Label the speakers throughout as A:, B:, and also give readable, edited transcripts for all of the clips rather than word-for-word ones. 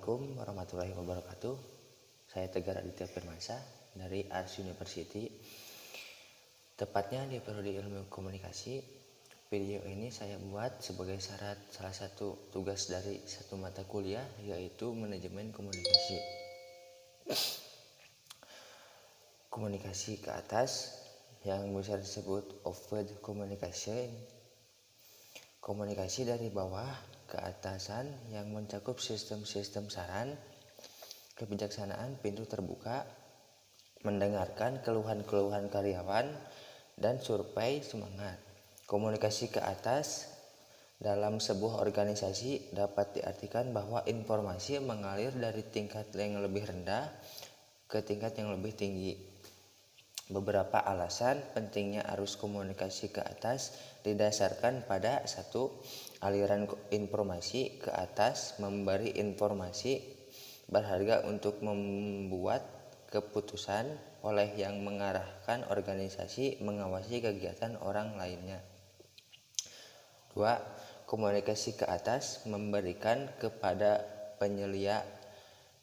A: Assalamualaikum warahmatullahi wabarakatuh. Saya Tegar Aditya Firmansyah dari Ars University, tepatnya di Prodi Ilmu Komunikasi. Video ini saya buat sebagai salah satu tugas dari satu mata kuliah, yaitu manajemen komunikasi. Komunikasi ke atas yang bisa disebut overt communication. Komunikasi dari bawah ke atasan yang mencakup sistem-sistem saran, kebijaksanaan, pintu terbuka, mendengarkan keluhan-keluhan karyawan, dan survei semangat. Komunikasi ke atas dalam sebuah organisasi dapat diartikan bahwa informasi mengalir dari tingkat yang lebih rendah ke tingkat yang lebih tinggi. Beberapa alasan pentingnya arus komunikasi ke atas didasarkan pada satu, aliran informasi ke atas memberi informasi berharga untuk membuat keputusan oleh yang mengarahkan organisasi mengawasi kegiatan orang lainnya. 2. Komunikasi ke atas memberikan kepada penyelia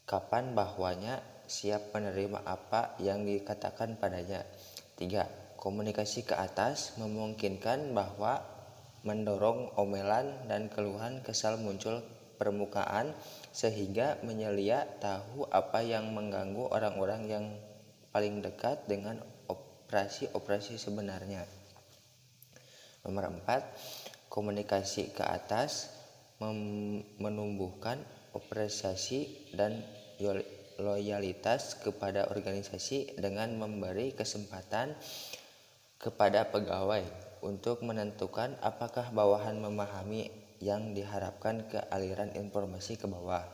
A: kapan bahwanya siap menerima apa yang dikatakan padanya. 3. Komunikasi ke atas memungkinkan bahwa mendorong omelan dan keluhan kesal muncul permukaan sehingga menyelia tahu apa yang mengganggu orang-orang yang paling dekat dengan operasi-operasi sebenarnya. Nomor 4. Komunikasi ke atas menumbuhkan apresiasi dan loyalitas kepada organisasi dengan memberi kesempatan kepada pegawai untuk menentukan apakah bawahan memahami yang diharapkan ke aliran informasi ke bawah.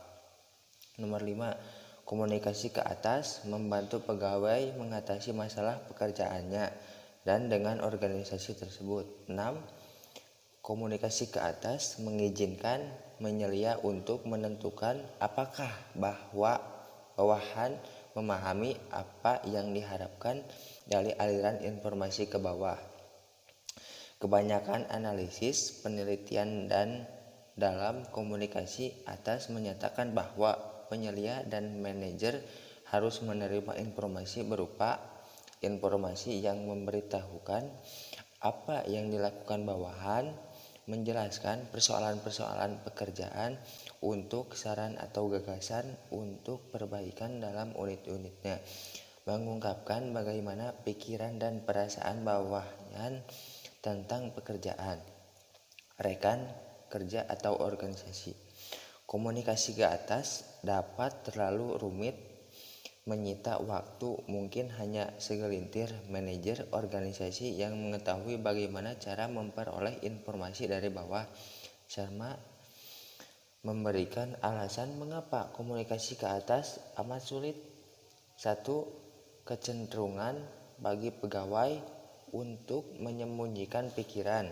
A: Nomor 5. Komunikasi ke atas membantu pegawai mengatasi masalah pekerjaannya dan dengan organisasi tersebut. 6. Komunikasi ke atas mengizinkan menyelia untuk menentukan apakah bawahan memahami apa yang diharapkan dari aliran informasi ke bawah. Kebanyakan analisis, penelitian dan dalam komunikasi atas menyatakan bahwa penyelia dan manajer harus menerima informasi berupa informasi yang memberitahukan apa yang dilakukan bawahan, menjelaskan persoalan-persoalan pekerjaan untuk saran atau gagasan untuk perbaikan dalam unit-unitnya, mengungkapkan bagaimana pikiran dan perasaan bawahan tentang pekerjaan, rekan kerja atau organisasi. Komunikasi ke atas dapat terlalu rumit, menyita waktu, mungkin hanya segelintir manajer organisasi yang mengetahui bagaimana cara memperoleh informasi dari bawah, sama memberikan alasan mengapa komunikasi ke atas amat sulit. 1. Kecenderungan bagi pegawai untuk menyembunyikan pikiran.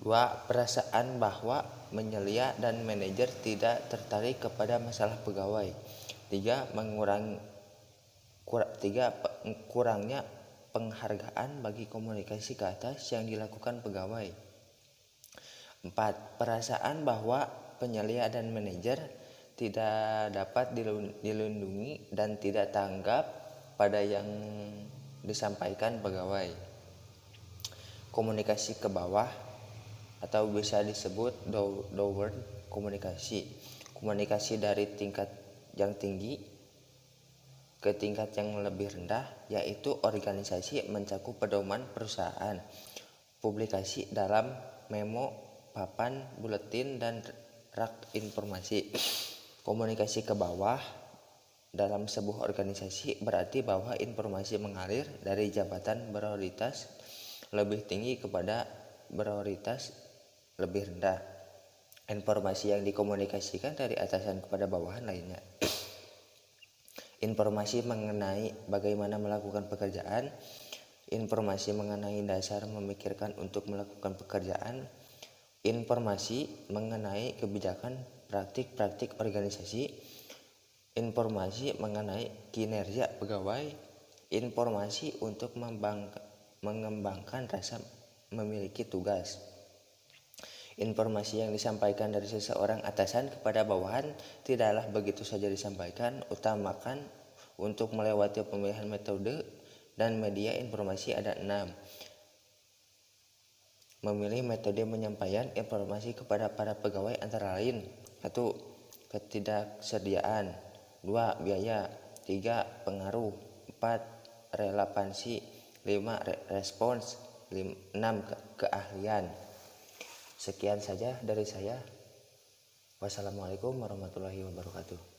A: 2. Perasaan bahwa menyelia dan manajer tidak tertarik kepada masalah pegawai. 3. Kurangnya penghargaan bagi komunikasi ke atas yang dilakukan pegawai. 4. Perasaan bahwa penyelia dan manajer tidak dapat dilindungi dan tidak tanggap pada yang disampaikan pegawai. Komunikasi ke bawah atau bisa disebut downward komunikasi. Komunikasi dari tingkat yang tinggi ke tingkat yang lebih rendah, yaitu organisasi mencakup pedoman perusahaan, publikasi dalam memo, papan, buletin, dan rak informasi. Komunikasi ke bawah dalam sebuah organisasi berarti bahwa informasi mengalir dari jabatan prioritas lebih tinggi kepada prioritas lebih rendah. Informasi yang dikomunikasikan dari atasan kepada bawahan lainnya. Informasi mengenai bagaimana melakukan pekerjaan, informasi mengenai dasar memikirkan untuk melakukan pekerjaan, informasi mengenai kebijakan praktik-praktik organisasi, informasi mengenai kinerja pegawai, informasi untuk mengembangkan rasa memiliki tugas. Informasi yang disampaikan dari seseorang atasan kepada bawahan tidaklah begitu saja disampaikan. Utamakan untuk melewati pemilihan metode dan media informasi ada 6. Memilih metode penyampaian informasi kepada para pegawai antara lain: 1. Ketidaksediaan, 2. Biaya, 3. Pengaruh, 4. Relevansi, 5. Respons, 6. Keahlian. Sekian saja dari saya. Wassalamualaikum warahmatullahi wabarakatuh.